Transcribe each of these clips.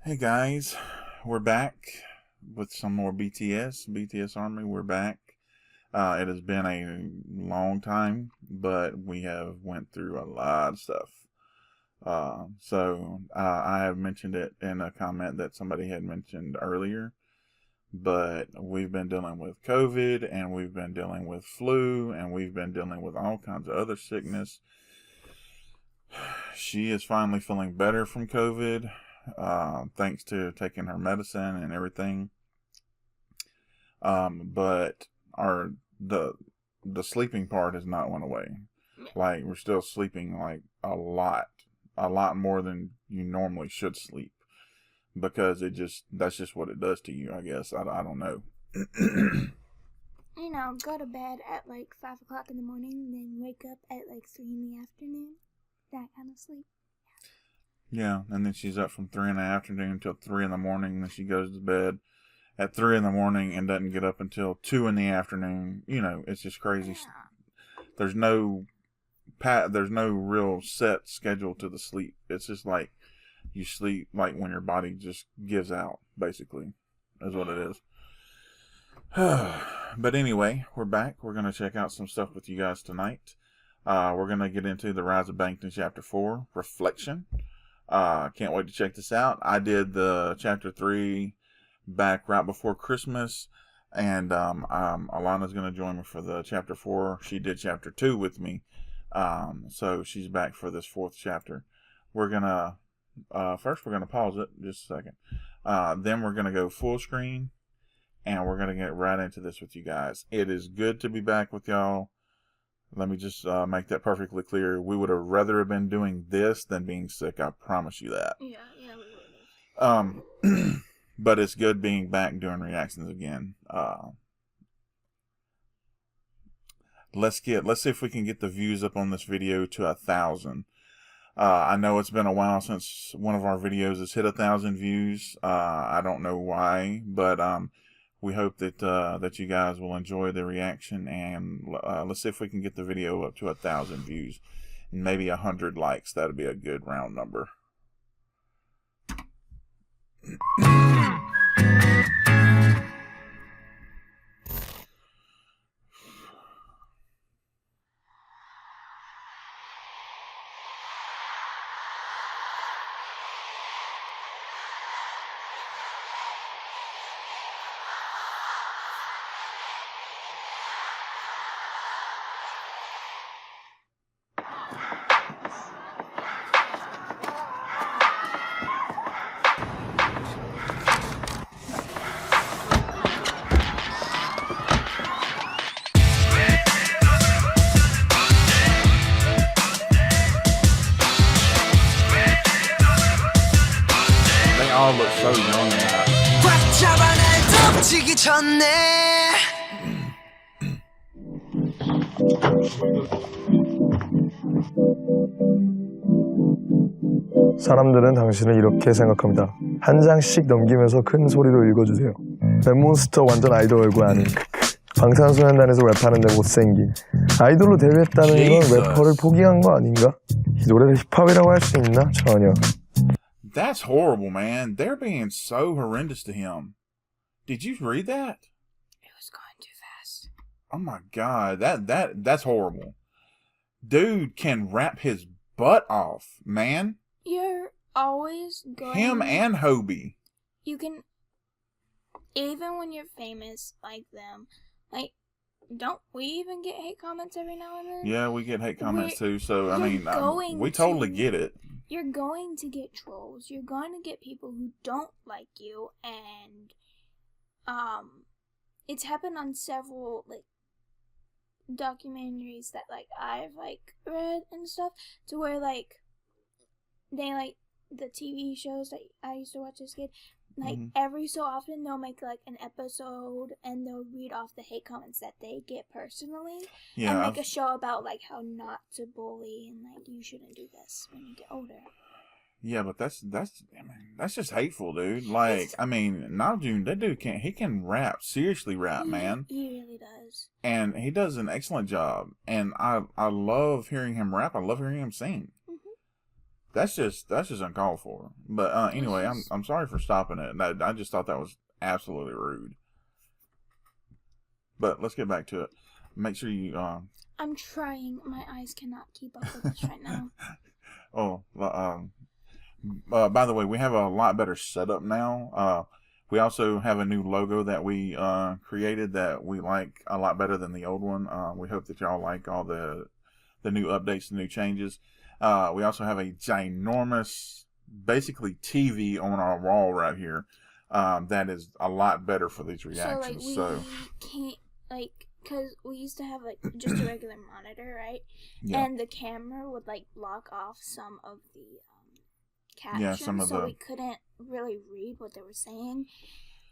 Hey guys, we're back with some more BTSARMY. We're back. It has been a long time, but we have went through a lot of stuff. I have mentioned it in a comment that somebody had mentioned earlier, but we've been dealing with COVID, and we've been dealing with flu, and we've been dealing with all kinds of other sickness. She is finally feeling better from COVID. Thanks to taking her medicine and everything. But the sleeping part has not went away. Like, we're still sleeping like a lot more than you normally should sleep, because that's just what it does to you, I guess. I don't know. Go to bed at like 5 o'clock in the morning, then wake up at like 3 in the afternoon. That kind of sleep. Yeah, and then she's up from 3 in the afternoon until 3 in the morning, and then she goes to bed at 3 in the morning and doesn't get up until 2 in the afternoon. It's just crazy. Yeah. There's no real set schedule to the sleep. It's just like you sleep like when your body just gives out, basically, is what it is. But anyway, we're back. We're going to check out some stuff with you guys tonight. We're going to get into The Rise of Bangtan Chapter 4, Reflection. Can't wait to check this out. I did the Chapter 3 back right before Christmas, and Alana's going to join me for the Chapter 4. She did Chapter 2 with me, so she's back for this 4th chapter. We're going to, first we're going to pause it just a second. Then we're going to go full screen, and we're going to get right into this with you guys. It is good to be back with y'all. Let me just make that perfectly clear. We would have rather have been doing this than being sick. I promise you that. Yeah, we would have. But it's good being back doing reactions again. Let's see if we can get the views up on this video to 1,000. I know it's been a while since one of our videos has hit 1,000 views. I don't know why, but we hope that you guys will enjoy the reaction, and let's see if we can get the video up to 1,000 views and maybe 100 likes. That'd be a good round number. All look so young now. 사람들은 당신을 이렇게 생각합니다. 한 장씩 넘기면서 큰 소리로 읽어주세요. 랩몬스터 완전 아이돌 얼굴 아닌 방탄소년단에서 랩하는데 못생긴 아이돌로 데뷔했다는 건 래퍼를 포기한 거 아닌가? 이 노래를 힙합이라고 할 수 있나? 전혀. That's horrible, man. They're being so horrendous to him. Did you read that? It was going too fast. Oh my god, that's horrible. Dude can rap his butt off, man. You're always going. Him and Hobie. You can, even when you're famous like them, like, don't we even get hate comments every now and then? Yeah, we get hate comments too. So I mean, we to totally get it. You're going to get trolls. You're going to get people who don't like you, and it's happened on several like documentaries that like I've like read and stuff, to where like they like the TV shows that I used to watch as a kid. Like every so often they'll make like an episode and they'll read off the hate comments that they get personally, and make a show about like how not to bully and like you shouldn't do this when you get older. Yeah, but that's just hateful, dude. Like, I mean, Namjoon, that dude can rap, seriously rap, man. He really does. And he does an excellent job. And I love hearing him rap. I love hearing him sing. That's just uncalled for. But anyway, I'm sorry for stopping it. I just thought that was absolutely rude. But let's get back to it. Make sure you. I'm trying. My eyes cannot keep up with this right now. By the way, we have a lot better setup now. We also have a new logo that we created that we like a lot better than the old one. We hope that y'all like all the new updates, the new changes. We also have a ginormous, basically TV on our wall right here. That is a lot better for these reactions. So we can't because we used to have just a regular monitor, right? Yeah. And the camera would block off some of the captions, so we couldn't really read what they were saying.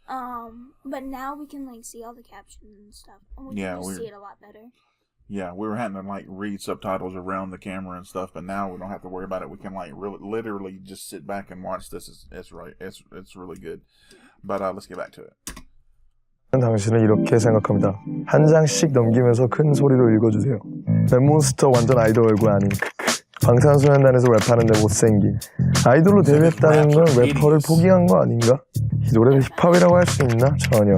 But now we can see all the captions and stuff, and we can just see it a lot better. Yeah, we were having to read subtitles around the camera and stuff, but now we don't have to worry about it. We can literally just sit back and watch this. It's really good. But let's get back to it. 당신은 이렇게 생각합니다. 한 장씩 넘기면서 큰 소리로 읽어주세요. 랩몬스터 완전 아이돌 얼굴 아닌 방탄소년단에서 랩하는데 못생긴 아이돌로 데뷔했다는 건 래퍼를 포기한 거 아닌가? 이 노래를 힙합이라고 할 수 있나? 전혀.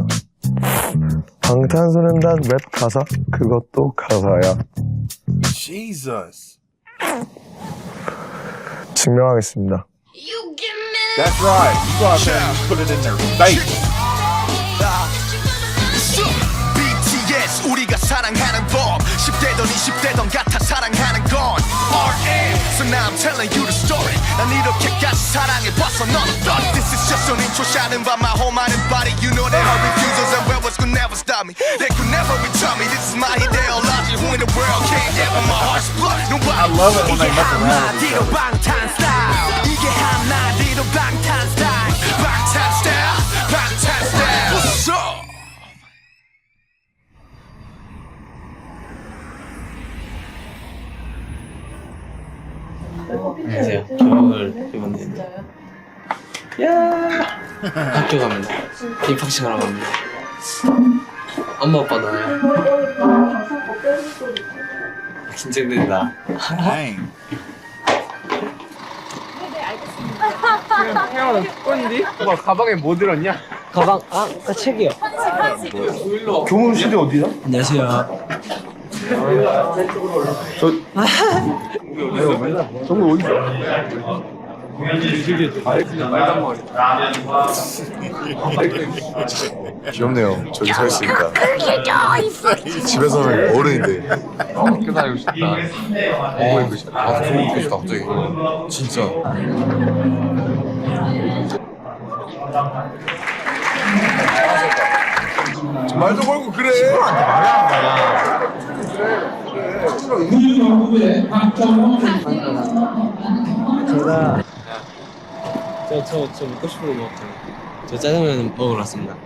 방탄소년단 랩 가사? 그것도 가사야. Jesus. 증명하겠습니다. That's right. You go out there and put it in their face. BTS 우리가 사랑하는 법 10대던 20대던 같아 사랑하는 건 RM So now I'm telling you the story 난 이렇게까지 사랑해봤어 넌 어떠니 This is just an intro shining by my whole mind and body You know that her refusals and rebels could never stop me They could never return me This is my ideology Who in the world can't get with my heart's blood Nobody I love it when they mess around with each other. 방탄 스타일 이게 한마디로 방탄 스타일 방탄 스타일 방탄 스타일 What's up? 안녕하세요. 겨울 이번에 야 학교 갑니다. 입학식 하러 갑니다. 엄마 아빠 나요. 긴장된다. Dang. 태양아 꼰디? 뭐 가방에 뭐 들었냐? 가방 나 책이요. 교무실이 어디야? 안녕하세요. 정말 어디서? 귀엽네요. 저기 서 있으니까. 집에서는 어른인데. 학교 다니고 싶다. 보고 싶다. 아, 보고 싶다 갑자기. 진짜. 말도 걸고 그래. 제가 저 먹고 싶은 거 먹었잖아요. 저 짜장면 먹으러 왔습니다.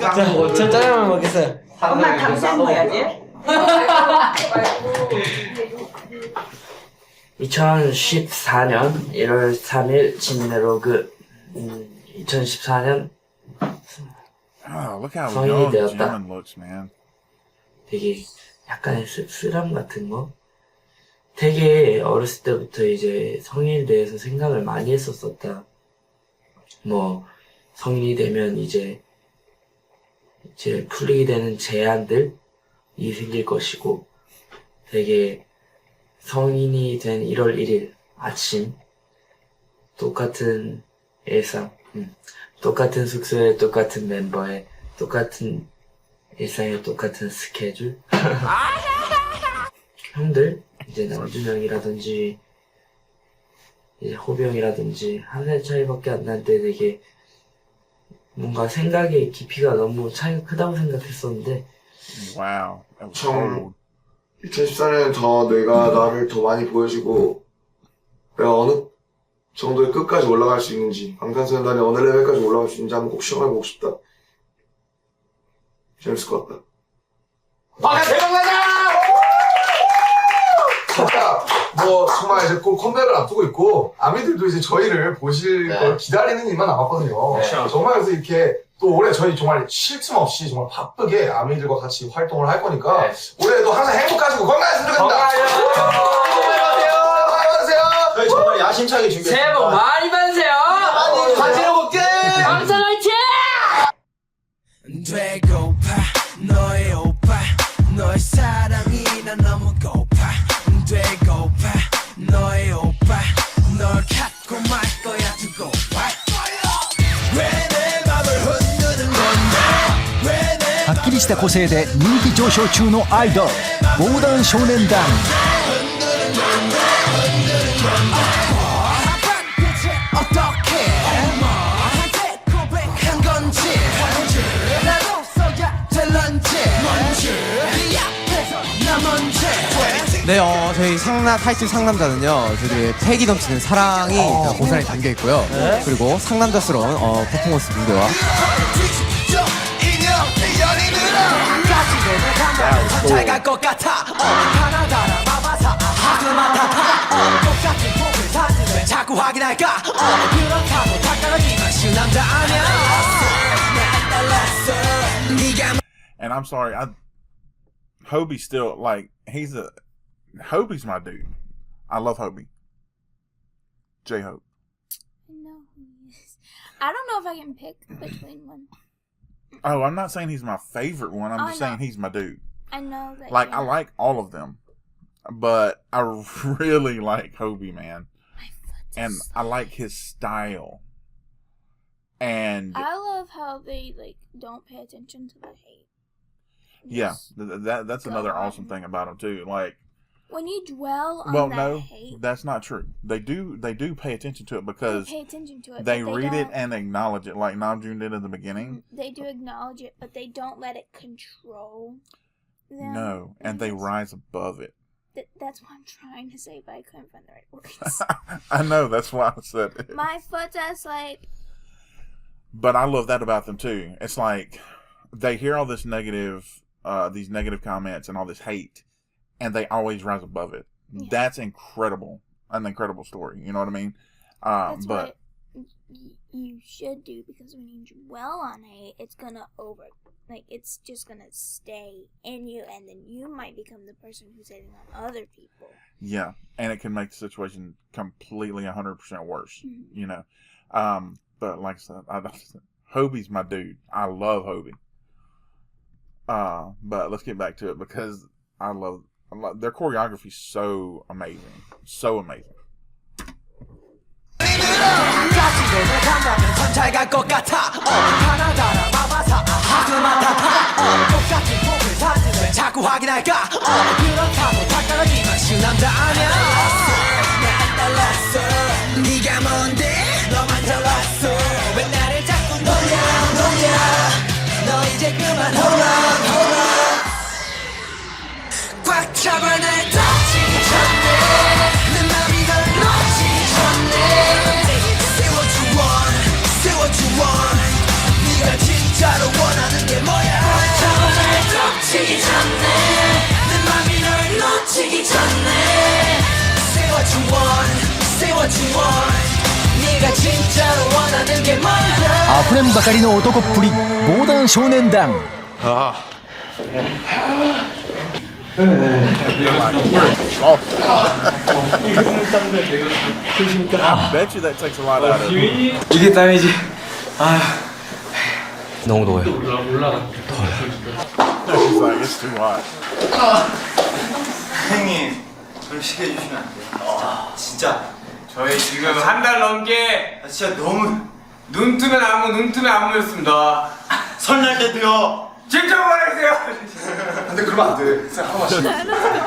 저 짜장면 먹겠어요. 엄마 당장 먹어야지. 2014년 1월 3일 진내로그 2014년 Oh, look how 성인이 young 되었다. Jimin looks, man. 되게 약간의 씁쓸함 같은 거? 되게 어렸을 때부터 이제 성인에 대해서 생각을 많이 했었었다. 뭐 성인이 되면 이제 풀리게 되는 제한들이 생길 것이고 되게 성인이 된 1월 1일 아침 똑같은 일상 똑같은 숙소에 똑같은 멤버에 똑같은 일상에 똑같은 스케줄 형들 이제 남준 형이라든지 이제 호비 형이라든지 한 살 차이밖에 안 날 때 되게 뭔가 생각의 깊이가 너무 차이가 크다고 생각했었는데 Wow. That was 참 cold. 2014년에 더 내가 나를 더 많이 보여주고 내가 어느 정도의 끝까지 올라갈 수 있는지 방탄소년단이 어느 레벨까지 올라갈 수 있는지 한번 꼭 시험해보고 싶다. 재밌을 것 같다. 방탄 대박나자! 뭐 정말 이제 곧 컴백을 앞두고 있고 아미들도 이제 저희를 보실 걸 기다리는 일만 남았거든요. 정말 그래서 이렇게 또 올해 저희 정말 쉴 틈 없이 정말 바쁘게 아미들과 같이 활동을 할 거니까 올해도 항상 행복하시고 건강했으면 좋겠습니다. 건강하세요. 저희 정말 야심차게 준비했습니다. 새해 복 많이 받으세요. 같이 해볼게. 방탄 화이팅! 되고파 너의 오빠 너의 사랑이 난 너무 고파 되고파 너의 오빠 널 갖고 말 거야 두고 봐 왜 내 맘을 흔드는 건데 はっきりした個性で人気上昇中のアイドル防弾少年団어떻게 너한테 고백한 건지 나도 써야 될런지 네 앞에서 나 먼저 네, 저희 타이틀 상남자는요, 저희들의 패기 넘치는 사랑이 고스란히 담겨 있고요. 그리고 상남자스러운 퍼포먼스 무대와 잘 갈 것 같아 하나 달아봐봐서 똑같은 포크 사진을 자꾸 확인할까 그렇다고 다 떨어지면 쉬운 남자 아니야 난 달랐어 네가 And I'm sorry, Hobie's still like Hobie's my dude. I love Hobie. J-Hope. I know who he is. I don't know if I can pick between one. Oh, I'm not saying he's my favorite one. I'm just I know. saying he's my dude. I know that. Like, yeah. I like all of them. But I really like Hobie, man. And I like his style. And I love how they like don't pay attention to the hate. yeah, that's go another on. awesome thing about him too. Like, When you dwell on well, that no, hate, that's not true. They do pay attention to it because they pay attention to it. they but read it don't- and acknowledge it, like Namjoon did in the beginning. They do acknowledge it, but they don't let it control them. No, and they rise above it. That's what I'm trying to say, but I couldn't find the right words. I know, that's why I said it. My foot is like, But I love that about them too. It's like they hear all this these negative comments and all this hate, and they always rise above it. Yeah. That's incredible. An incredible story. You know what I mean? that's But what you should do, because when you dwell on hate, it's gonna it's just gonna stay in you, and then you might become the person who's hating on other people. yeah, and it can make the situation completely 100% worse. Mhm. You know, but like I said, Hobie's my dude. I love Hobie. But let's get back to it because I love their choreography. So amazing, so amazing. 잘 갈 것 같아 하나 달아봐봐서 똑같은 포크 사진을 자꾸 확인할까 그렇다고 다 떨어지면 쉬운 남자 아니야 난 달랐어 네가 뭔데 너만 잘났어 왜 나를 자꾸 놀려 너 이제 그만 hold on 꽉 잡아 날 다치기 전에 내 맘이 널 놓치기 전에 Say what you want, say what you want 네가 진짜로 원하는 게 뭐야 잡아 날 놓치기 전에 내 맘이 널 놓치기 전에 Say what you want, say what you want 네가 진짜로 원하는 게 뭐야 溢れんばかりの男っぷり防弾少年団 I bet you that takes a lot out of it. 이게 땀이지. 너무 더워요. It's like it's too hot. 형님, 좀 시켜주시면 안 돼요? 진짜 저희 지금 한 달 넘게 진짜 너무 눈 뜨면 안무였습니다. 설날 때도요. 진짜 말해주세요. 근데 그러면 안 돼.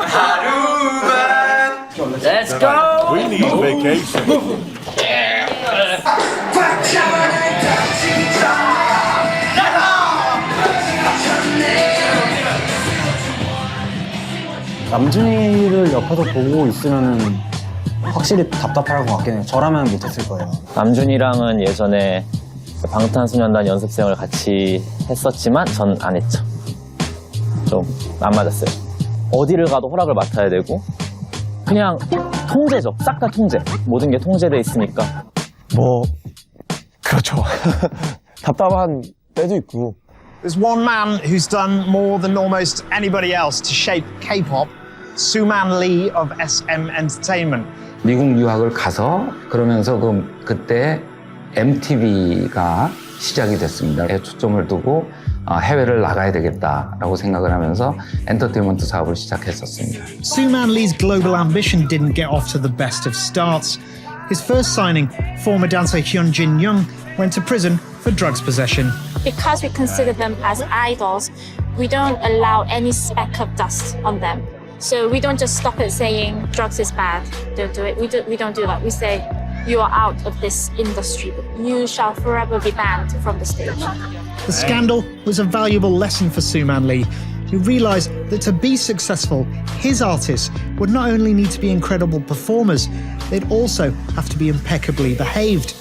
하루만. Let's go. We need vacation. 남준이를 옆에서 보고 있으면은 확실히 답답할 것 같긴 해요. 저라면 못했을 거예요. 남준이랑은 예전에 방탄소년단 연습생을 같이 했었지만 전 안 했죠. 좀 안 맞았어요. 어디를 가도 허락을 맡아야 되고 그냥 통제죠. 싹 다 통제. 모든 게 통제돼 있으니까. 뭐 그렇죠. 답답한 때도 있고. There's one man who's done more than almost anybody else to shape K-pop, Suman Lee of SM Entertainment. 미국 유학을 가서 그러면서 그때 MTV가 시작이 됐습니다. 초점을 두고 해외를 나가야 되겠다라고 생각을 하면서 엔터테인먼트 사업을 시작했었습니다. Suman Lee's global ambition didn't get off to the best of starts. His first signing, former dancer Hyunjin Young, went to prison for drugs possession. Because we consider them as idols, we don't allow any speck of dust on them. So we don't just stop at saying drugs is bad, don't do it. We don't do that. We say, you are out of this industry. You shall forever be banned from the stage. The scandal was a valuable lesson for Suman Lee, who realized that to be successful, his artists would not only need to be incredible performers, they'd also have to be impeccably behaved.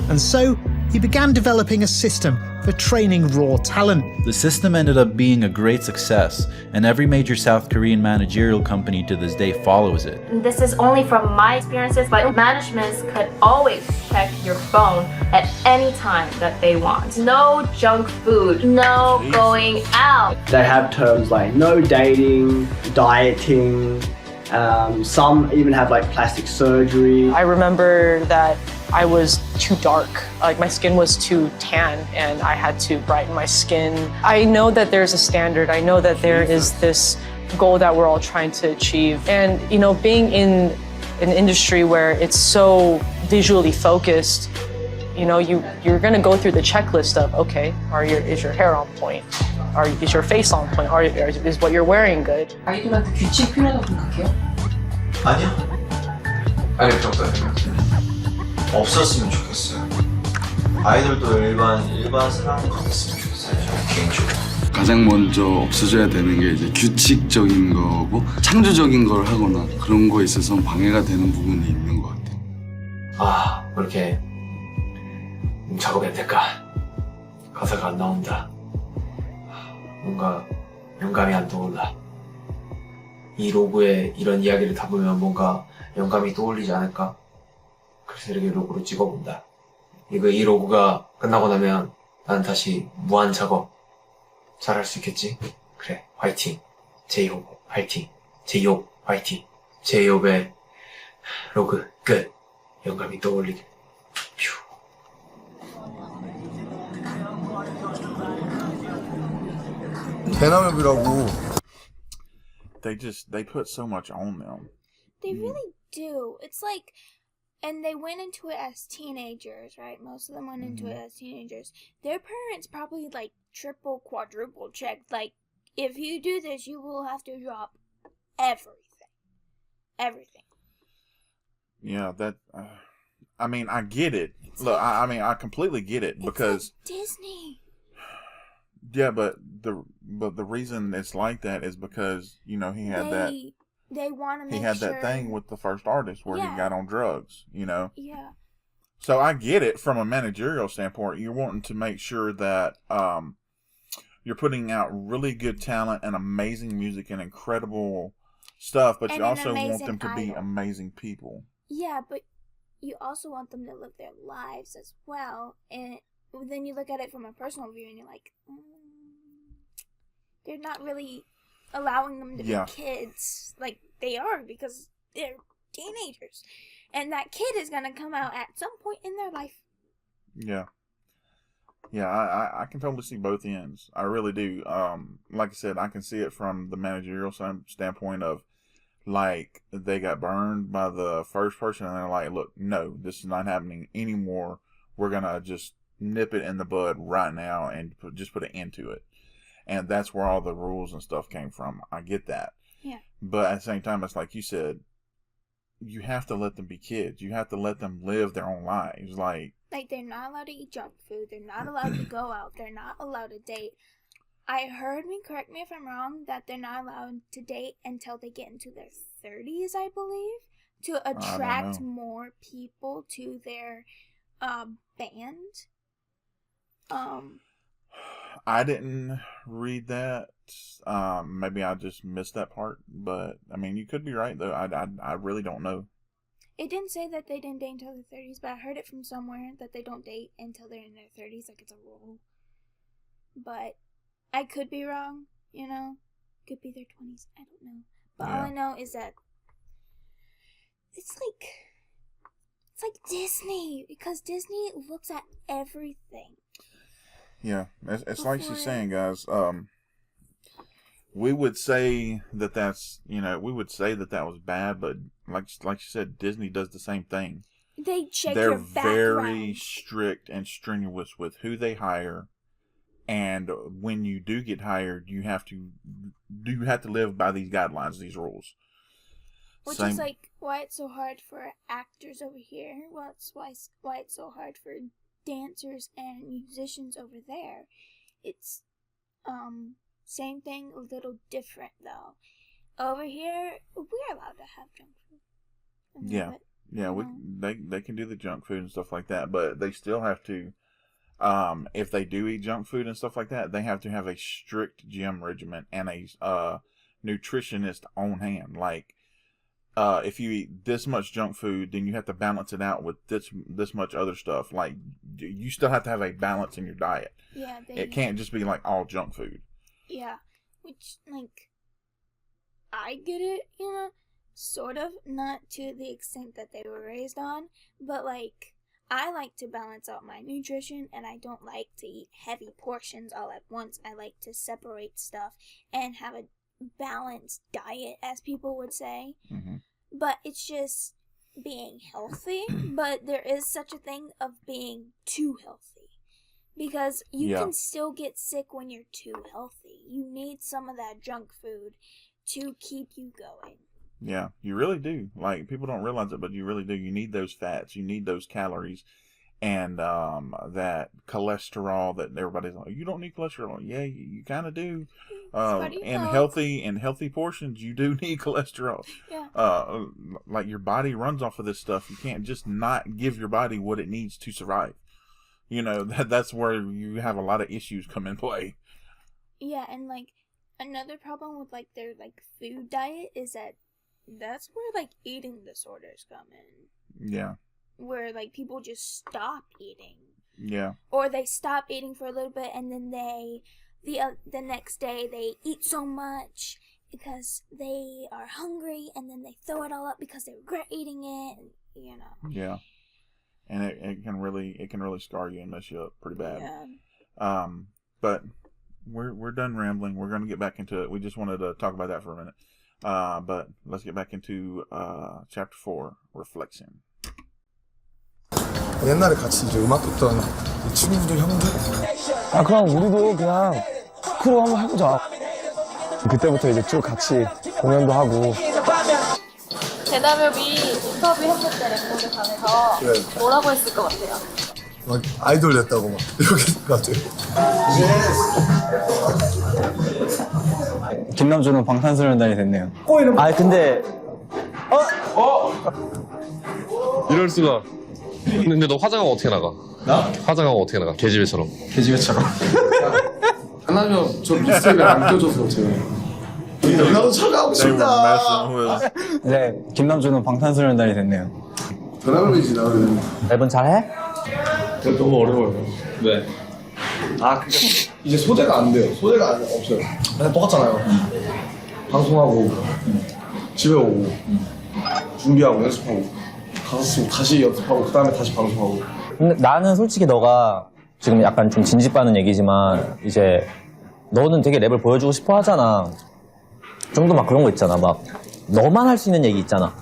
And so he began developing a system for training raw talent. The system ended up being a great success, and every major South Korean managerial company to this day follows it. This is only from my experiences, but managements could always check your phone at any time that they want. No junk food, no going out. They have terms like no dating, dieting, some even have like plastic surgery. I remember that I was too dark, like my skin was too tan and I had to brighten my skin. I know that there's a standard, I know that there is this goal that we're all trying to achieve. And you know, being in an industry where it's so visually focused, you know, you're gonna go through the checklist of, okay, is your hair on point? Is your face on point? Is what you're wearing good? 아이돌한테 규칙 필요하다고 생각해요? 아니요. 아니, 그렇다 생각해요. 없었으면 좋겠어요. 아이돌도 일반 사람 같았으면 좋겠어요. 저는 개인적으로. 가장 먼저 없어져야 되는 게 이제 규칙적인 거고 창조적인 걸 하거나 그런 거에 있어서 방해가 되는 부분이 있는 것 같아요. 아, 왜 이렇게 작업이 안 될까? 가사가 안 나온다. 뭔가 영감이 안 떠올라. 이 로고에 이런 이야기를 담으면 뭔가 영감이 떠올리지 않을까? 그래서 이렇게 로고를 찍어본다. 이 로고가 끝나고 나면 난 다시 무한 작업 잘할 수 있겠지? 그래, 화이팅. 제이홉 화이팅. 제이홉 화이팅. 제이홉의 로고 끝. 영감이 떠올리게. 휴. 대나무비라고. They put so much on them. They really do. It's like, and they went into it as teenagers, right? Most of them went into it as teenagers. Their parents probably like triple, quadruple checked. Like, if you do this, you will have to drop everything. Everything. Yeah, that. I mean, I get it. Look, I mean, I completely get it because like Disney. Yeah, but the reason it's like that is because you know he had They want to make he had sure... that thing with the first artist where he got on drugs, you know? Yeah. So I get it from a managerial standpoint. You're wanting to make sure that you're putting out really good talent and amazing music and incredible stuff, but you also want them to be amazing people. Yeah, but you also want them to live their lives as well. And then you look at it from a personal view and you're like, they're not really allowing them to be kids like they are because they're teenagers. And that kid is going to come out at some point in their life. Yeah. Yeah, I can totally see both ends. I really do. Like I said, I can see it from the managerial standpoint of, like, they got burned by the first person and they're like, look, no, this is not happening anymore. We're going to just nip it in the bud right now and just put an end to it. And that's where all the rules and stuff came from. I get that. Yeah. But at the same time, it's like you said, you have to let them be kids. You have to let them live their own lives. Like they're not allowed to eat junk food. They're not allowed to go out. They're not allowed to date. I heard, correct me if I'm wrong, that they're not allowed to date until they get into their 30s, I believe, to attract more people to their band. I didn't read that. Maybe I just missed that part. But I mean, you could be right though. I really don't know. It didn't say that they didn't date until their 30s, but I heard it from somewhere that they don't date until they're in their 30s, like it's a rule. but I could be wrong, you know? Could be their 20s, I don't know. But all I know is that it's like Disney, because Disney looks at everything. Yeah, it's like she's saying, guys. We would say that that's, we would say that was bad, but like she said, Disney does the same thing. They check They're your background. very strict and strenuous with who they hire, and when you do get hired, you have to live by these guidelines, these rules. Which is like why it's so hard for actors over here. Well, it's why it's so hard for dancers and musicians over there. It's same thing, a little different though. Over here, we're allowed to have junk food. They can do the junk food and stuff like that, but they still have to. If they do eat junk food and stuff like that, they have to have a strict gym regimen and a nutritionist on hand. Like, if you eat this much junk food, then you have to balance it out with this much other stuff. Like, you still have to have a balance in your diet. Yeah, it can't just be like all junk food. Yeah, which like I get it, sort of, not to the extent that they were raised on, but like I like to balance out my nutrition, and I don't like to eat heavy portions all at once. I like to separate stuff and have a balanced diet, as people would say. Mm-hmm. But it's just being healthy, but there is such a thing of being too healthy. Because you can still get sick when you're too healthy. You need some of that junk food to keep you going. Yeah, you really do. Like, people don't realize it, but you really do. You need those fats. You need those calories. And that cholesterol that everybody's like, you don't need cholesterol. Yeah, you kind of do. In healthy portions, you do need cholesterol. Yeah. Like, your body runs off of this stuff. You can't just not give your body what it needs to survive. That's where you have a lot of issues come in play. Yeah, and like another problem with like their like food diet is that's where like eating disorders come in. Yeah. Where like people just stop eating. Yeah. Or they stop eating for a little bit, and then the next day they eat so much because they are hungry, and then they throw it all up because they regret eating it. Yeah. And it can really scar you and mess you up pretty bad. Yeah. But we're done rambling. We're gonna get back into it. We just wanted to talk about that for a minute. But let's get back into chapter 4, reflection. 옛날에 같이 이제 음악 했던 이 친구들 형들. 그럼 우리도 그냥 크루 한번 해보자. 그때부터 이제 쭉 같이 공연도 하고. 대담협이 인터뷰했을 때 랩몬드 반에서 뭐라고 했을 것 같아요? 막 아이돌 됐다고 막 이렇게 갑자기. 김남준은 방탄소년단이 됐네요. 아 근데 이럴 수가. 근데 너 화장하고 어떻게 나가? 나? 화장하고 어떻게 나가? 계집애처럼. 계집애처럼. 하나면 저 립스틱을 안 껴줘서 제가. 나도 참가하고 싶다. 네, 김남준은 방탄소년단이 됐네요. 드라마이지 나는. 랩은 잘해? 너무 어려워요. 네. 이제 소재가 안 돼요. 소재가 없어요. 맨날 똑같잖아요. 방송하고 집에 오고 준비하고 연습하고 가서 다시 연습하고 그 다음에 다시 방송하고. 근데 나는 솔직히 너가 지금 약간 좀 진지빠는 얘기지만 이제 너는 되게 랩을 보여주고 싶어 하잖아. 좀 더 막 그런 거 있잖아. 막 너만 할 수 있는 얘기 있잖아.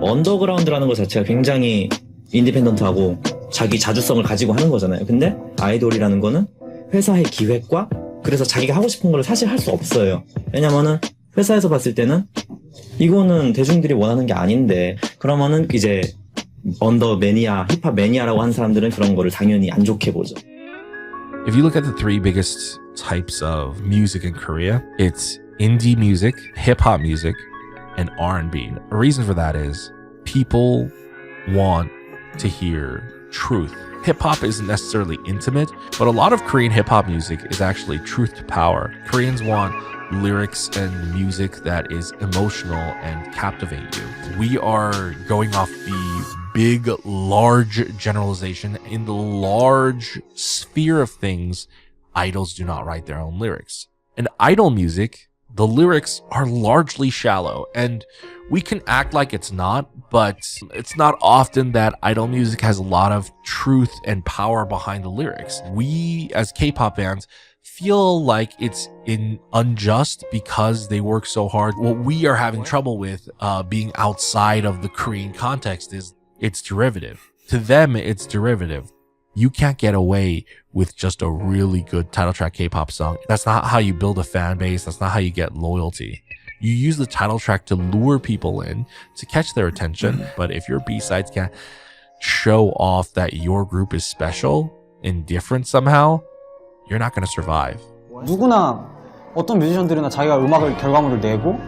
언더그라운드라는 것 자체가 굉장히 인디펜던트하고 자기 자주성을 가지고 하는 거잖아요. 근데 아이돌이라는 거는 회사의 기획과 그래서 자기가 하고 싶은 걸 사실 할 수 없어요. 왜냐면은 회사에서 봤을 때는 이거는 대중들이 원하는 게 아닌데 그러면은 이제 언더 매니아, 힙합 매니아라고 하는 사람들은 그런 거를 당연히 안 좋게 보죠. If you look at the three biggest types of music in Korea, it's indie music, hip-hop music, and R&B. A reason for that is people want to hear truth. Hip-hop isn't necessarily intimate, but a lot of Korean hip-hop music is actually truth to power. Koreans want lyrics and music that is emotional and captivate you. We are going off the big, large generalization in the large sphere of things. idols do not write their own lyrics. In idol music, the lyrics are largely shallow, and we can act like it's not, but it's not often that idol music has a lot of truth and power behind the lyrics. We, as K-pop fans, feel like it's unjust because they work so hard. What we are having trouble with being outside of the Korean context is it's derivative. To them, it's derivative. You can't get away with just a really good title track K-pop song. That's not how you build a fan base. That's not how you get loyalty. You use the title track to lure people in, to catch their attention. But if your B-sides can't show off that your group is special and different somehow, you're not going to survive. 누구나 어떤 뮤지션들이나 자기가 음악을 결과물을 내고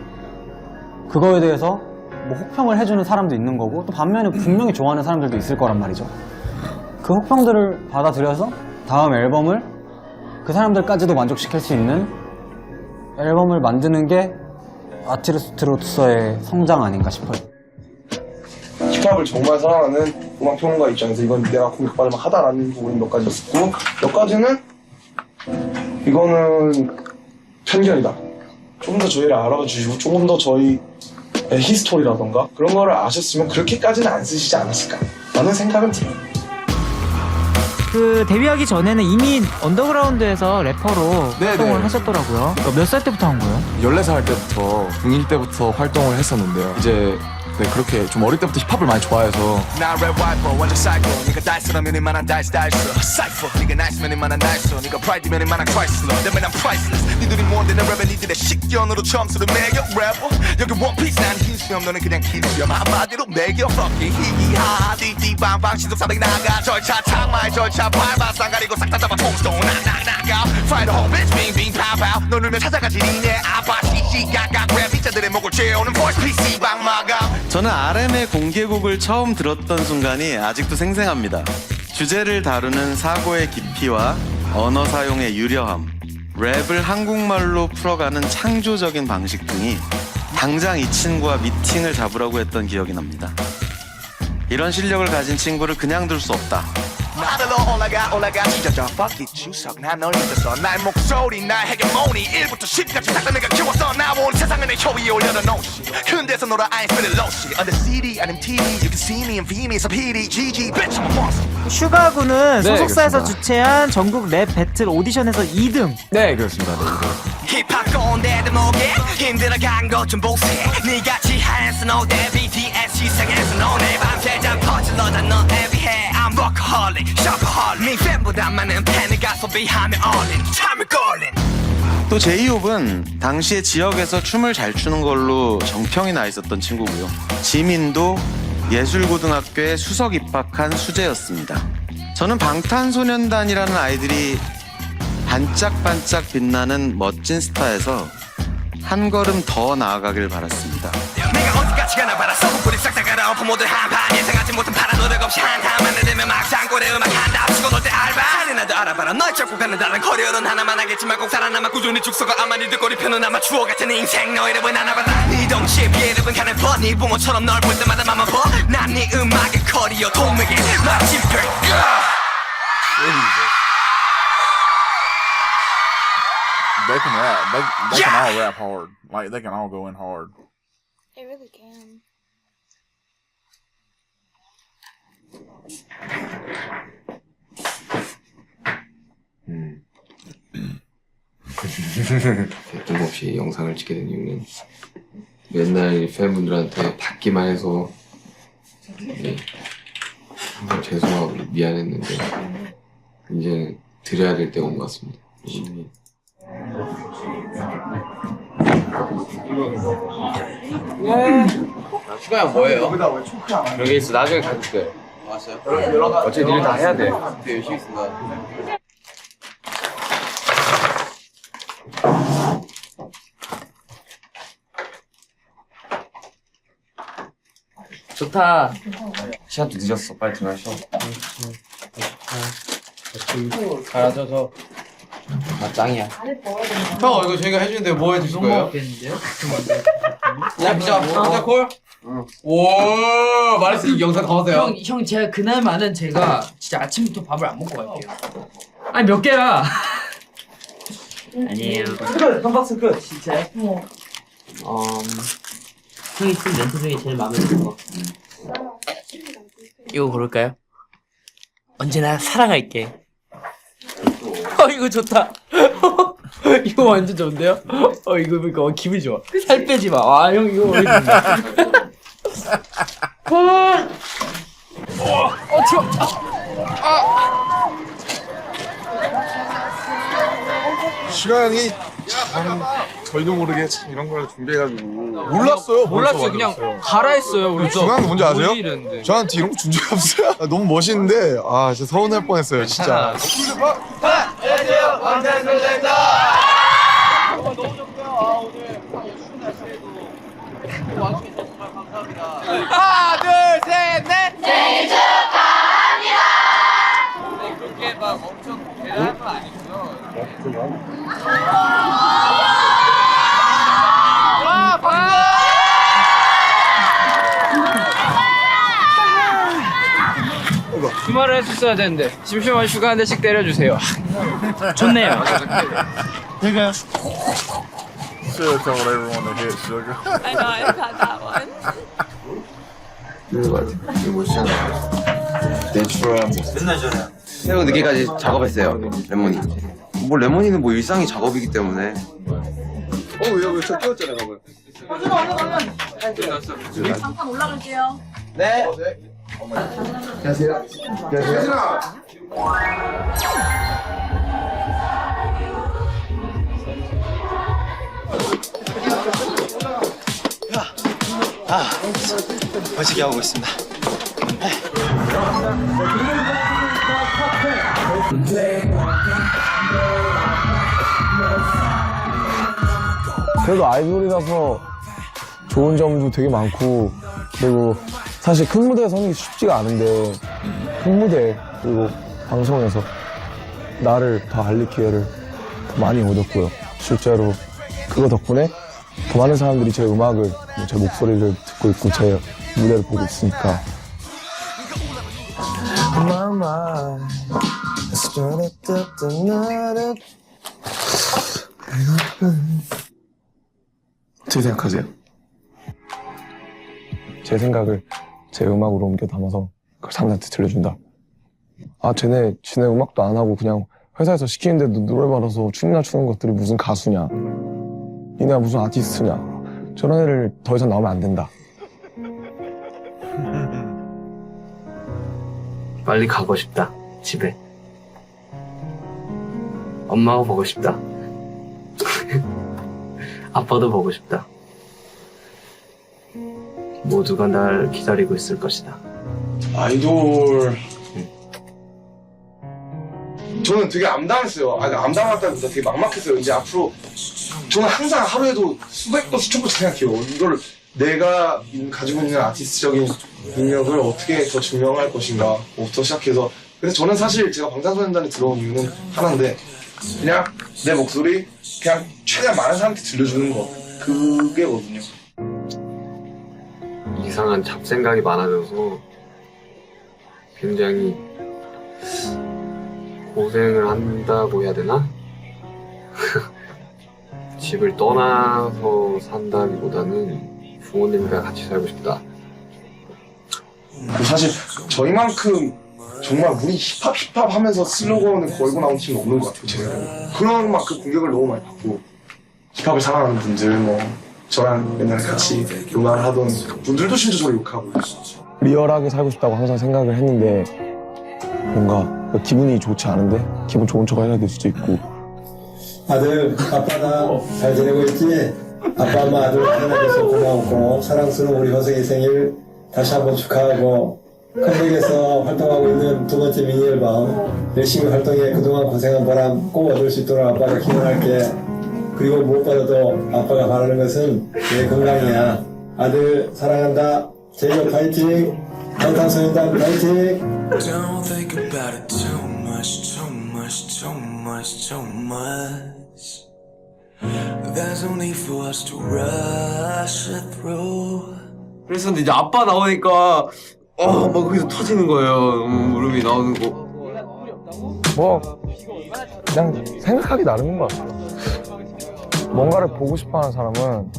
그거에 대해서 뭐 혹평을 해주는 사람도 있는 거고 또 반면에 분명히 좋아하는 사람들도 있을 거란 말이죠. 그 혹평들을 받아들여서 다음 앨범을 그 사람들까지도 만족시킬 수 있는 앨범을 만드는 게 아티스트로서의 성장 아닌가 싶어요. 힙합을 정말 사랑하는 음악평론가 입장에서 이건 내가 공격받을 만하다라는 부분이 몇 가지 있었고 몇 가지는 이거는 편견이다. 좀 더 저희를 알아봐 주시고 조금 더 저희의 히스토리라던가 그런 거를 아셨으면 그렇게까지는 안 쓰시지 않았을까라는 생각은 들어요. 그 데뷔하기 전에는 이미 언더그라운드에서 래퍼로 활동을 하셨더라고요. 몇 살 때부터 한 거예요? 14살 때부터 중1 때부터 활동을 했었는데요. 이제 그렇게 좀 어릴 때부터 힙합을 많이 좋아해서 저는 RM의 공개곡을 처음 들었던 순간이 아직도 생생합니다. 주제를 다루는 사고의 깊이와 언어 사용의 유려함, 랩을 한국말로 풀어가는 창조적인 방식 등이 당장 이 친구와 미팅을 잡으라고 했던 기억이 납니다. 이런 실력을 가진 친구를 그냥 둘 수 없다. 하늘로 올라가 찢어져 바퀴 추석 난 널 믿었어 나의 목소리 나의 헤게모니 1부터 10까지 다 내가 키웠어 나 온 세상을 내 혀 위에 올려놓은 옷이 흔대서 놀아 I ain't feeling low on the CD and MTV you can see me and feel me so PD GG bitch I'm a monster 슈가군은 네, 소속사에서 그렇습니다. 주최한 전국 랩 배틀 오디션에서 2등. 네 그렇습니다. 힙합 꼰대들 목에 힘들어간 것 좀 보세 니같이 한스 노대 BTS 시상에서 너네 밤새자 퍼질러다 너 애비해 I'm workaholic, shopaholic 네 팬보다 많은 팬이가 소비하며 all-in 참을 걸린 또 제이홉은 당시에 지역에서 춤을 잘 추는 걸로 정평이 나 있었던 친구고요. 지민도 예술고등학교에 수석 입학한 수재였습니다. 저는 방탄소년단이라는 아이들이 반짝반짝 빛나는 멋진 스타에서 한 걸음 더 나아가길 바랐습니다. 내가 어디까지 가나 봐라 썩은 싹다 갈아엎어 모두 한판 예상하지 못한 파란 노력 없이 한타만 내대면 막상 꼴에 음악 한다 치고 놀 때 알바 아니 나도 알아봐라 널 찾고 가는 다른 커리어는 하나만 하겠지만 꼭 살아남아 꾸준히 죽서가 아마 니들 꼬리표는 아마 추억 같은 인생 너 이름은 하나봐라 네 덩치에 비해 이름은 가는 뻔네 부모처럼 널 볼 때마다 맘만 난 네 음악의 커리어 동맥의 마침표 They can rap. They can all rap hard. Like they can all go in hard. They really can. 뜬금없이 영상을 찍게 된 이유는 맨날 팬분들한테 받기만 해서 항상 죄송하고 미안했는데 이제는 드려야 될 때가 온 것 같습니다. 슈가 형 뭐예요? 여기 있어. 나중에 가줄게. 왔어요? 어차피 일 다 해야 돼. 네, 열심히 있습니다. 좋다. 시간도 늦었어. 빨리 들어가셔. 가야죠, 저. 아, 짱이야. 형, 이거 저희가 해주는데 뭐 해주실 거예요? 야, 피자 콜? 오, 말했어. 이 영상 다 봤어요. 형, 제가 그날만은 제가 진짜 아침부터 밥을 안 먹고 갈게요. 아니, 몇 개야? 아니에요. 한 박스 끝. 진짜? 형이 쓴 멘트 중에 제일 마음에 드는 거. 이거 고를까요? 언제나 사랑할게. 이거 좋다. 이거 완전 좋은데요? 이거 보니까 기분이 좋아. 살 빼지 마. 와, 형 이거 어디 있나? 추워. 시간이 참 저희도 모르게 참 이런 걸 준비해가지고 몰랐어요. 그냥 가라 했어요. 우리 중요한 거 뭔지 아세요? 이랬는데. 저한테 이런 거 준 적이 없어요. 너무 멋있는데 진짜 서운할 뻔했어요 진짜. 안녕하세요. 방탄소년단입니다. 너무 좋고요. 오늘 추운 날씨에도 와주셔서 정말 감사합니다. 하나, 둘, 셋, 넷. 생일 축하합니다. 네, 그렇게 막 엄청 대단한 건 아니고요. 와, 박수! 주말에 했었어야 되는데 심심한 휴가 한 대씩 때려주세요. 좋네요. Sugar told everyone to hit sugar. I know, I've got that one. 맨날 전에 새벽 늦게까지 작업했어요. 레몬이. 뭐 레몬이는 뭐 일상이 작업이기 때문에. 왜요? 저 끼웠잖아요 방금. 잠깐 올라갈게요. 네. 안녕하세요. 안녕하세요. 멋지게 하고 있습니다. 그래도 아이돌이라서 좋은 점도 되게 많고, 그리고 사실 큰 무대에 서는 게 쉽지가 않은데 큰 무대 그리고 방송에서 나를 더 알릴 기회를 더 많이 얻었고요. 실제로 그거 덕분에 더 많은 사람들이 제 음악을, 제 목소리를 듣고 있고 제 무대를 보고 있으니까. 어떻게 생각하세요? 제 생각을 제 음악으로 옮겨 담아서 그걸 사람들한테 들려준다. 지네 음악도 안 하고 그냥 회사에서 시키는데도 노래 받아서 춤이나 추는 것들이 무슨 가수냐, 니네가 무슨 아티스트냐, 저런 애를 더 이상 나오면 안 된다. 빨리 가고 싶다. 집에. 엄마가 보고 싶다. 아빠도 보고 싶다. 모두가 날 기다리고 있을 것이다. 아이돌. 저는 되게 암담했어요. 암담하다기보다 되게 막막했어요. 이제 앞으로 저는 항상 하루에도 수백 번, 수천 번 생각해요. 이걸 내가 가지고 있는 아티스트적인 능력을 어떻게 더 증명할 것인가 부터 시작해서. 그래서 저는 사실 제가 방탄소년단에 들어온 이유는 하나인데, 그냥 내 목소리 그냥 최대한 많은 사람한테 들려주는 거, 그게거든요. 이상한 잡생각이 많아져서 굉장히 고생을 한다고 해야 되나? 집을 떠나서 산다기보다는 부모님과 같이 살고 싶다. 사실 저희만큼 정말 우리 힙합 하면서 슬로건을 걸고 나온 팀이 없는 것 같아요. 제가 그런 만큼 공격을 너무 많이 받고, 힙합을 사랑하는 분들, 뭐 저랑 옛날에 같이 음악을 하던 분들도 심지어 저를 욕하고. 리얼하게 살고 싶다고 항상 생각을 했는데 뭔가 기분이 좋지 않은데 기분 좋은 척 해야 될 수도 있고. 아들, 아빠 나 잘 지내고 있지? 아빠, 엄마, 아들 태어나줘서 고마웠고, 사랑스러운 우리 현석이 생일 다시 한번 축하하고, 컴백에서 활동하고 있는 두 번째 미니 앨범 열심히 활동해 그동안 고생한 보람 꼭 얻을 수 있도록 아빠가 기원할게. 그리고 무엇보다도 아빠가 바라는 것은 내 건강이야. 아들 사랑한다. 제이홉 파이팅. 방탄소년단 파이팅. Don't think about it too much, too much, too much, too much. There's no need for us to rush it through. 그래서 이제 아빠 나오니까 막 거기서 터지는 거예요. 울음이 나오는 거. 뭐 그냥 생각하기 나름인 것 같아요. 뭔가를 보고 싶어하는 사람은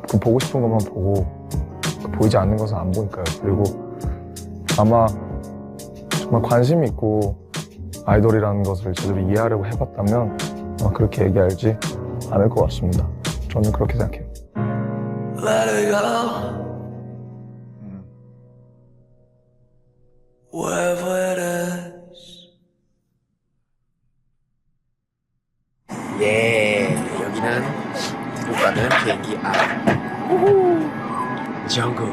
그 보고 싶은 것만 보고 보이지 않는 것은 안 보니까요. 그리고 아마 정말 관심이 있고 아이돌이라는 것을 제대로 이해하려고 해봤다면 아마 그렇게 얘기하지 않을 것 같습니다. 저는 그렇게 생각해요. Let it go. Wherever it is. 예, 여기는 못 가는 비행기 안. 정국.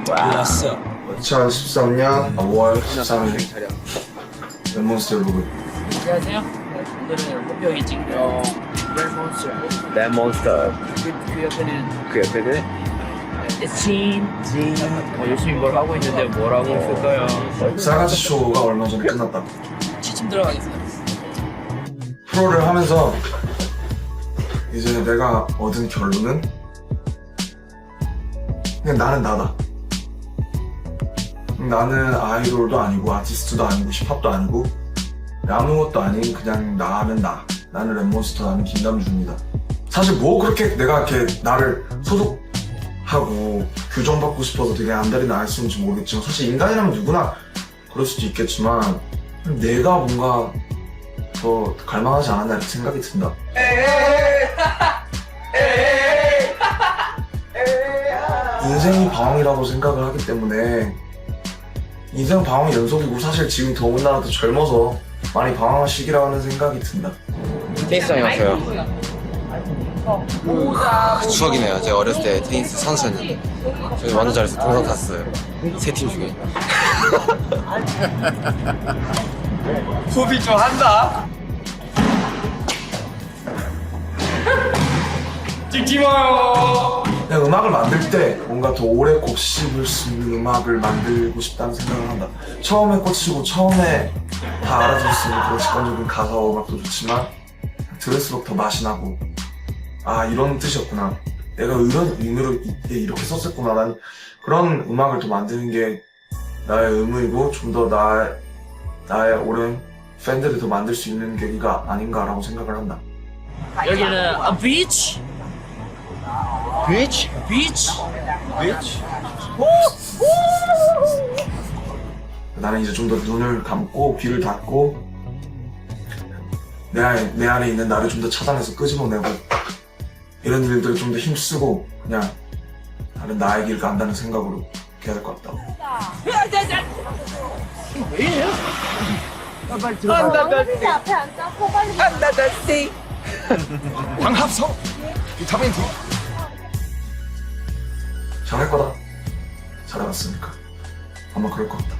왔어. 2013년 5월 13일 랩몬스터 부분. 안녕하세요. 오늘은 호병이 찍는 랩몬스터. 랩몬스터. 그 옆에는 진. 열심히 뭘 하고 있는데 뭘 하고 있을까요? 싸가지 쇼가 얼마 전에 끝났다. 취침 들어가겠어요. 프로를 하면서 이제 내가 얻은 결론은 그냥 나는 나다. 나는 아이돌도 아니고 아티스트도 아니고 힙합도 아니고 아무것도 아닌 그냥 나는 나. 나는 랩몬스터, 나는 김남준이다. 사실 뭐 그렇게 내가 이렇게 나를 소속하고 규정받고 싶어서 되게 안달이 나 있었는지 모르겠지만 사실 인간이라면 누구나 그럴 수도 있겠지만 내가 뭔가 더 갈망하지 않았나 이렇게 생각이 든다. 인생이 방황이라고 생각을 하기 때문에 인생 방황의 연속이고 사실 지금 더군다나 더 젊어서 많이 방황할 시기라는 생각이 든다. 테니스장에 왔어요. 추억이네요. 제가 어렸을 때 테니스 선수였는데 저희 완전 잘해서 동상 탔어요. 3팀 중에. 소비 좀 한다. 찍지 마요. 그냥 음악을 만들 때 뭔가 더 오래 곱씹을 수 있는 음악을 만들고 싶다는 생각을 한다. 처음에 꽂히고 처음에 다 알아들을 수 있는 그런 직관적인 가사와 음악도 좋지만 들을수록 더 맛이 나고 아 이런 뜻이었구나. 내가 이런 의미로 이렇게 썼었구나. 라는 그런 음악을 더 만드는 게 나의 의무이고 좀 더 나의 오랜 팬들을 더 만들 수 있는 계기가 아닌가라고 생각을 한다. 여기는 a beach. Beach? Beach. Beach? 나는 이제 좀 더 눈을 감고 귀를 닫고 내 안에 있는 나를 좀 더 찾아내서 끄집어내고 이런 일들을 좀 더 힘쓰고 그냥 다른 나의 길 간다는 생각으로 해야 될 것 같다고. 광합성 비타민 D. 잘할 거다. 잘해봤으니까 아마 그럴 것 같다.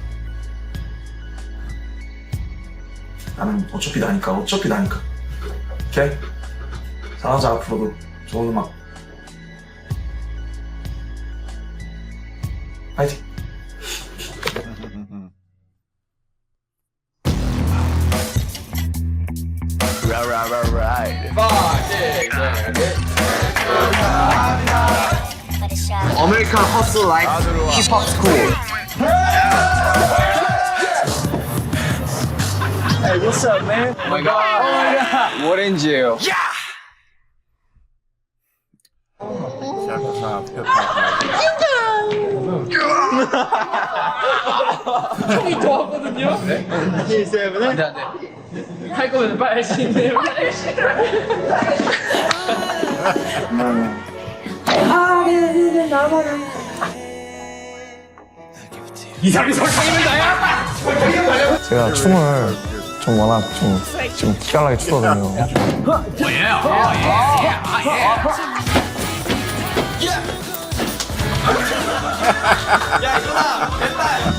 나는 어차피 나니까. 오케이? 사랑하자. 앞으로도 좋은 음악 파이팅. Right. American Hustle Life Hip Hop School. Hey, what's up, man? Oh my god. 오렌지예요. 형이 좋았거든요. 네? 7, 안돼. 할 거면 빨리 할 수 있네요. 이 사람이 설탕이면 나야? 제가 춤을 좀 워낙 좀 지금 기깔나게 추거든요. 야 이거다 됐다.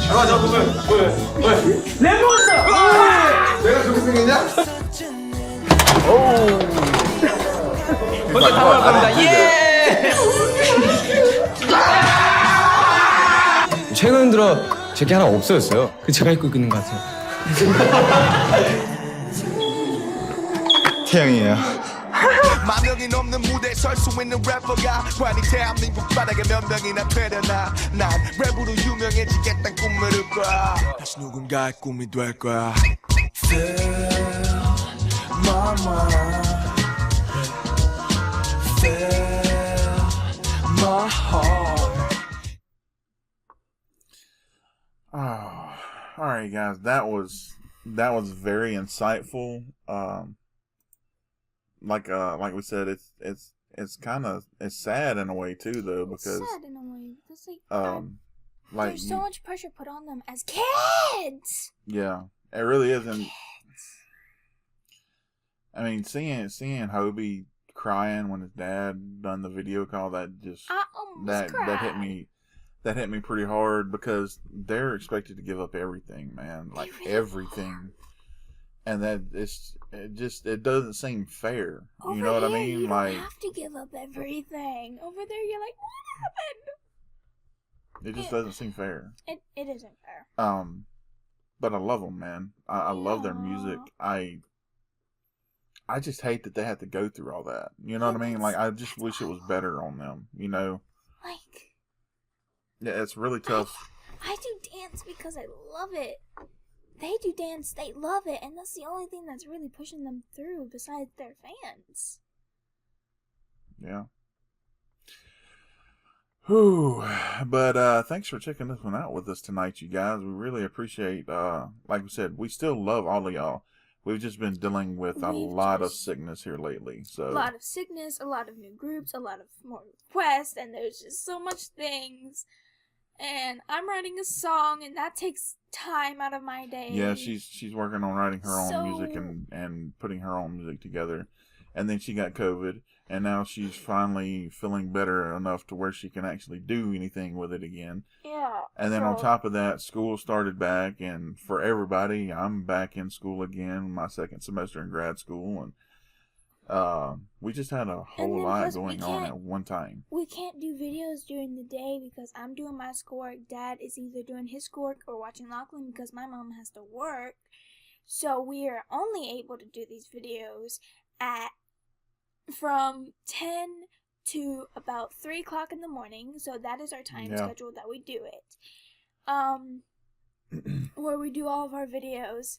좋아 저 보면 뭐야 랩몬스터. 내가 그렇게 생겼냐? 오. 먼저 타볼 겁니다. 예. 최근 들어 제게 하나 없어졌어요. 그 제가 입고 있는 것 같아요. 태양이에요. 만 명이 넘는 무대에 설 수 있는 래퍼가 관이 대한민국 바닥에 몇 명이나 되려나. 난 랩으로 유명해지겠단 꿈을 꿔. 다시 누군가의 꿈이 될 거야. Fill my mind my heart. Oh, all right, guys. That was very insightful. Like we said, it's kind of sad in a way too, though, because it's sad in a way. It's like there's so much pressure put on them as kids. Yeah, it really is. And I mean, seeing Hobie crying when his dad done the video call, that just that hit me pretty hard, because they're expected to give up everything, man, like everything, and that it doesn't seem fair. Over you know what I here, mean? You Like, don't have to give up everything. Over there, you're like, what happened? it just doesn't seem fair. It isn't fair. But I love them, man. I love their music. I just hate that they had to go through all that. You know what I mean? Like, I just wish it was better on them. You know? Like, yeah, it's really tough. I do dance because I love it. They do dance, they love it, and that's the only thing that's really pushing them through besides their fans. Yeah. Whew. But thanks for checking this one out with us tonight, you guys. We really appreciate, like we said, we still love all of y'all. We've just been dealing with a lot of sickness here lately. So a lot of sickness, a lot of new groups, a lot of more requests, and there's just so much things. And I'm writing a song, and that takes time out of my day. Yeah, she's working on writing her own music and putting her own music together. And then she got COVID, and now she's finally feeling better enough to where she can actually do anything with it again. Yeah. And then on top of that, school started back, and for everybody, I'm back in school again, my second semester in grad school, and we just had a whole lot going on at one time. We can't do videos during the day because I'm doing my schoolwork. Dad is either doing his schoolwork or watching Lachlan because my mom has to work. So we are only able to do these videos from 10 to about 3 o'clock in the morning. So that is our time schedule that we do it. Where we do all of our videos.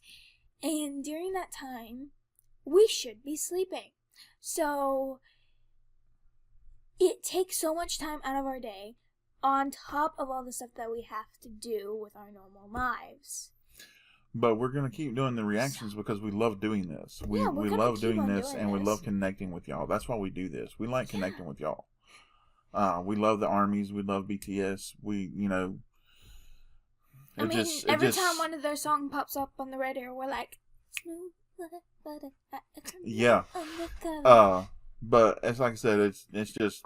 And during that time, we should be sleeping. So it takes so much time out of our day on top of all the stuff that we have to do with our normal lives. But we're going to keep doing the reactions because we love doing this. We love doing this, and we love connecting with y'all. That's why we do this. We like connecting with y'all. We love the ARMYs. We love BTS. Every time one of their songs pops up on the radio, we're like, yeah. But it's like I said, it's just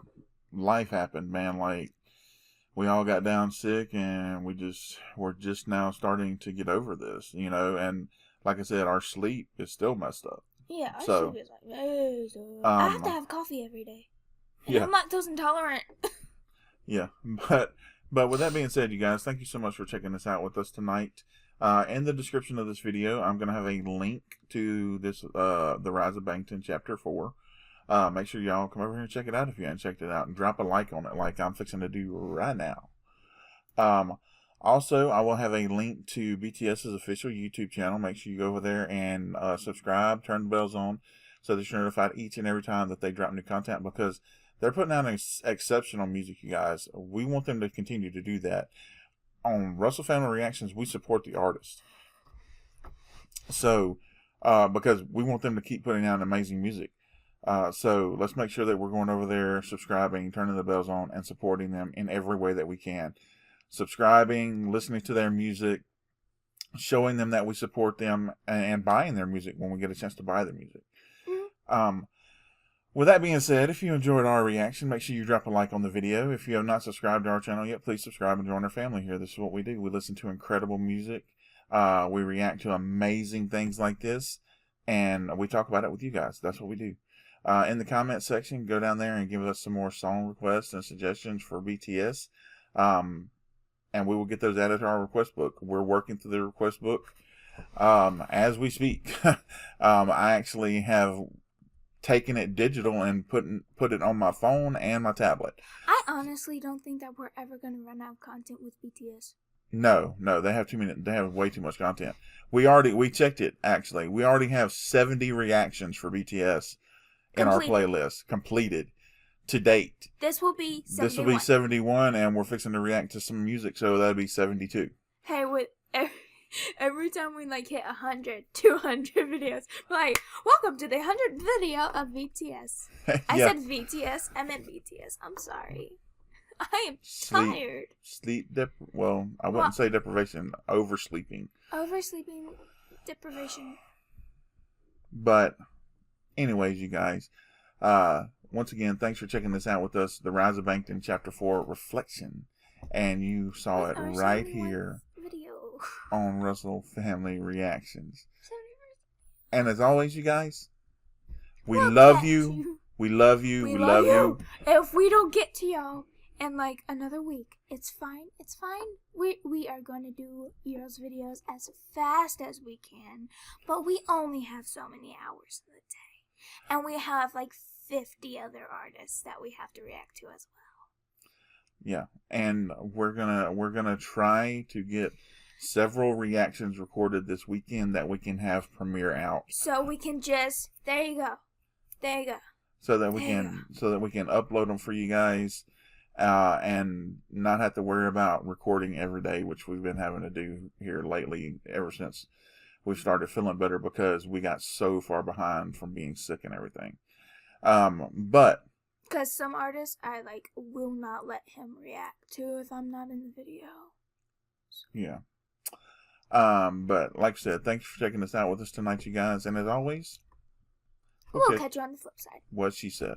life happened, man. Like, we all got down sick, and we're just now starting to get over this, you know. And like I said, our sleep is still messed up. Yeah, our sleep is like, I have to have coffee every day. And I'm lactose intolerant. Yeah, but with that being said, you guys, thank you so much for checking this out with us tonight. In the description of this video, I'm going to have a link to this, The Rise of Bangtan Chapter 4. Make sure y'all come over here and check it out if you haven't checked it out, and drop a like on it like I'm fixing to do right now. Also, I will have a link to BTS's official YouTube channel. Make sure you go over there and subscribe, turn the bells on, so that you're notified each and every time that they drop new content, because they're putting out exceptional music, you guys. We want them to continue to do that. On Russell Family Reactions, we support the artist. So, because we want them to keep putting out amazing music. So let's make sure that we're going over there, subscribing, turning the bells on, and supporting them in every way that we can. Subscribing, listening to their music, showing them that we support them, and buying their music when we get a chance to buy their music. With that being said, if you enjoyed our reaction, make sure you drop a like on the video. If you have not subscribed to our channel yet, please subscribe and join our family here. This is what we do. We listen to incredible music. We react to amazing things like this, and we talk about it with you guys. That's what we do. In the comment section, go down there and give us some more song requests and suggestions for BTS. And we will get those added to our request book. We're working through the request book as we speak. I actually have taken it digital and put it on my phone and my tablet. I honestly don't think that we're ever going to run out of content with BTS. No, they have they have way too much content. We checked it, actually. We already have 70 reactions for BTS in our playlist completed to date. This will be 71. This will be 71, and we're fixing to react to some music, so that'd be 72. Hey, with every time we like hit 100, 200 videos, we're like, welcome to the 100th video of BTS. I said VTS, I meant BTS. I'm sorry. I am tired. Well, I wouldn't say deprivation, oversleeping. Oversleeping, deprivation. But, anyways, you guys, once again, thanks for checking this out with us. The Rise of Bangtan, Chapter 4, Reflection. And you saw it right here on Russell Family Reactions. And as always, you guys, we love you. We love you. We love you. If we don't get to y'all in like another week, it's fine. It's fine. We are going to do Euro's videos as fast as we can. But we only have so many hours in the day. And we have like 50 other artists that we have to react to as well. Yeah, and we're gonna try to get several reactions recorded this weekend that we can have premiere out. So we can just there you go. So that we can upload them for you guys, and not have to worry about recording every day, which we've been having to do here lately ever since we started feeling better because we got so far behind from being sick and everything. But because some artists I like will not let him react to if I'm not in the video. So. Yeah. But like I said, thanks for checking us out with us tonight, you guys. And as always, we'll catch you on the flip side. What she said.